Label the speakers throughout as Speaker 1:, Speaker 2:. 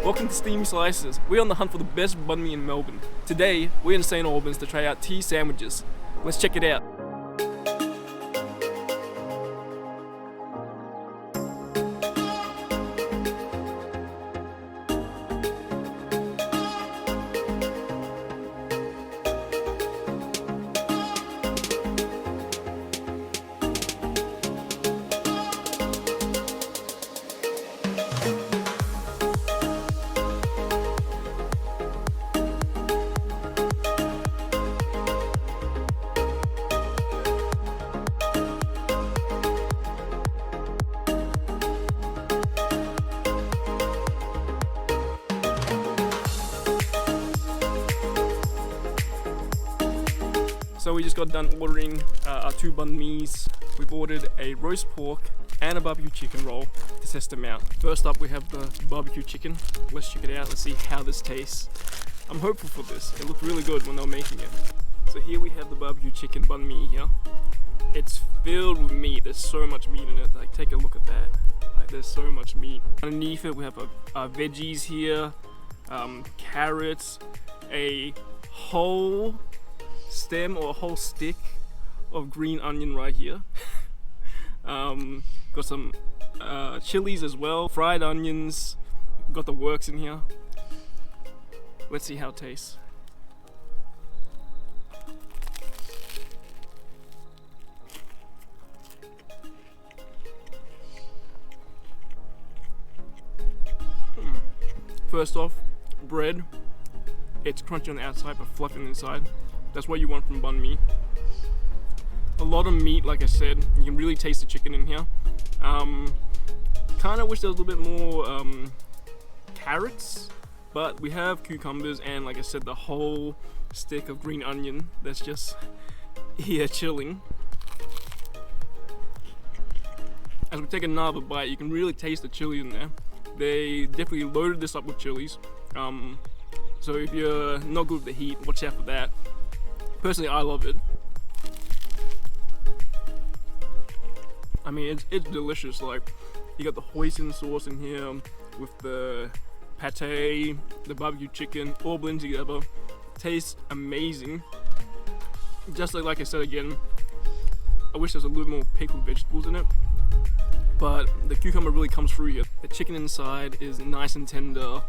Speaker 1: Welcome to Steamy Slices. We're on the hunt for the best banh mi in Melbourne. Today, we're in St. Albans to try out tea sandwiches. Let's check it out. So we just got done ordering our two banh mi's. We've ordered a roast pork and a barbecue chicken roll to test them out. First up we have the barbecue chicken. Let's check it out, let's see how this tastes. I'm hopeful for this, it looked really good when they were making it. So here we have the barbecue chicken banh mi here. It's filled with meat, there's so much meat in it, like take a look at that. Like there's so much meat. Underneath it we have veggies here, carrots, a whole stem or a whole stick of green onion right here. Got some chilies as well, fried onions, got the works in here. Let's see how it tastes. First off, bread. It's crunchy on the outside but fluffy on the inside. That's what you want from banh mi. A lot of meat, like I said. You can really taste the chicken in here. Kind of wish there was a little bit more carrots, but we have cucumbers and, like I said, the whole stick of green onion that's just here chilling. As we take another bite, you can really taste the chili in there. They definitely loaded this up with chilies. So if you're not good with the heat, watch out for that. Personally, I love it. I mean, it's delicious. Like, you got the hoisin sauce in here with the pate, the barbecue chicken, all blended together. Tastes amazing. Just like I said again, I wish there was a little more pickled vegetables in it. But the cucumber really comes through here. The chicken inside is nice and tender.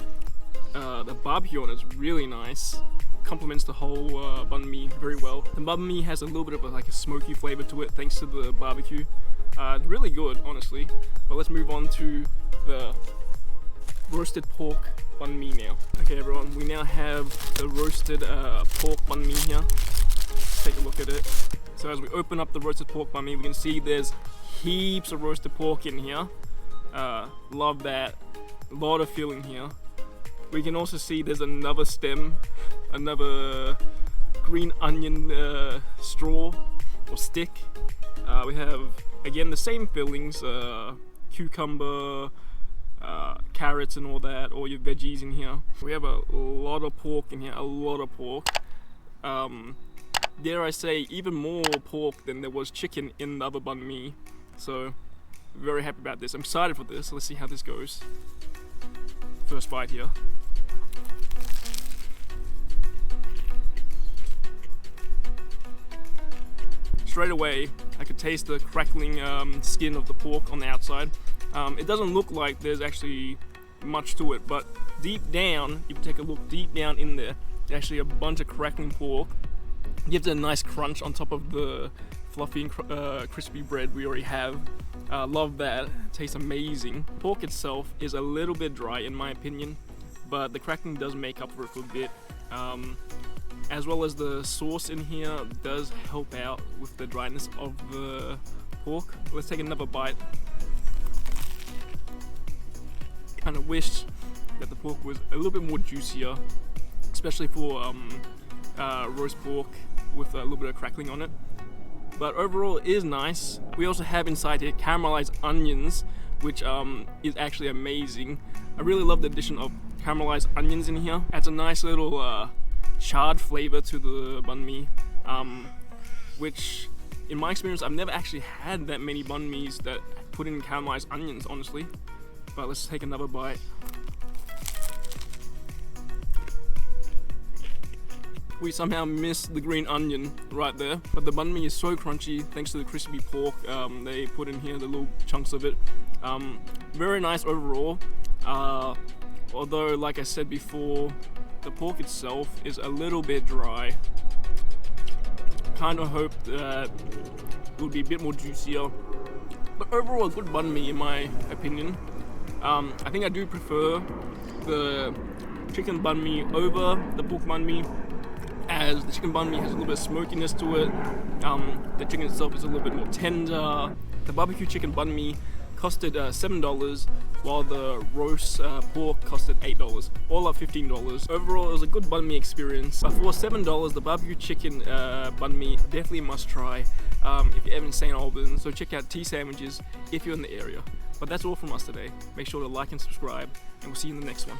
Speaker 1: The barbecue on it is really nice. Complements the whole banh mi very well. The banh mi has a little bit of a smoky flavor to it thanks to the barbecue. Really good, honestly. But let's move on to the roasted pork banh mi now. Okay everyone, we now have the roasted pork banh mi here. Let's take a look at it. So as we open up the roasted pork banh mi, we can see there's heaps of roasted pork in here. Love that. A lot of filling here. We can also see there's another stem, another green onion straw or stick. We have again the same fillings, cucumber, carrots and all that, all your veggies in here. We have a lot of pork in here, a lot of pork. Dare I say even more pork than there was chicken in the other banh mi. So very happy about this. I'm excited for this. Let's see how this goes. First bite here. Straight away, I could taste the crackling skin of the pork on the outside. It doesn't look like there's actually much to it, but deep down, if you take a look deep down in there, there's actually a bunch of crackling pork. Gives it a nice crunch on top of the fluffy and crispy bread we already have. Love that, it tastes amazing. Pork itself is a little bit dry in my opinion, but the crackling does make up for it for a bit. As well as the sauce in here does help out with the dryness of the pork. Let's take another bite. Kind of wish that the pork was a little bit more juicier, especially for roast pork with a little bit of crackling on it. But overall it is nice. We also have inside here caramelized onions, which is actually amazing. I really love the addition of caramelized onions in here. Adds a nice little charred flavor to the banh mi, which in my experience I've never actually had that many banh mi's that put in caramelized onions, honestly. But let's take another bite. We somehow missed the green onion right there, but the banh mi is so crunchy thanks to the crispy pork they put in here, the little chunks of it. Very nice overall, although like I said before, the pork itself is a little bit dry. Kind of hoped that it would be a bit more juicier, but overall a good banh mi in my opinion. I think I do prefer the chicken banh mi over the pork banh mi, as the chicken banh mi has a little bit of smokiness to it. The chicken itself is a little bit more tender. The barbecue chicken banh mi costed $7, while the roast pork costed $8, all up $15. Overall, it was a good banh mi experience. For $7, the barbecue chicken banh mi definitely must try if you're ever in St. Albans. So check out Tea Sandwiches if you're in the area. But that's all from us today. Make sure to like and subscribe, and we'll see you in the next one.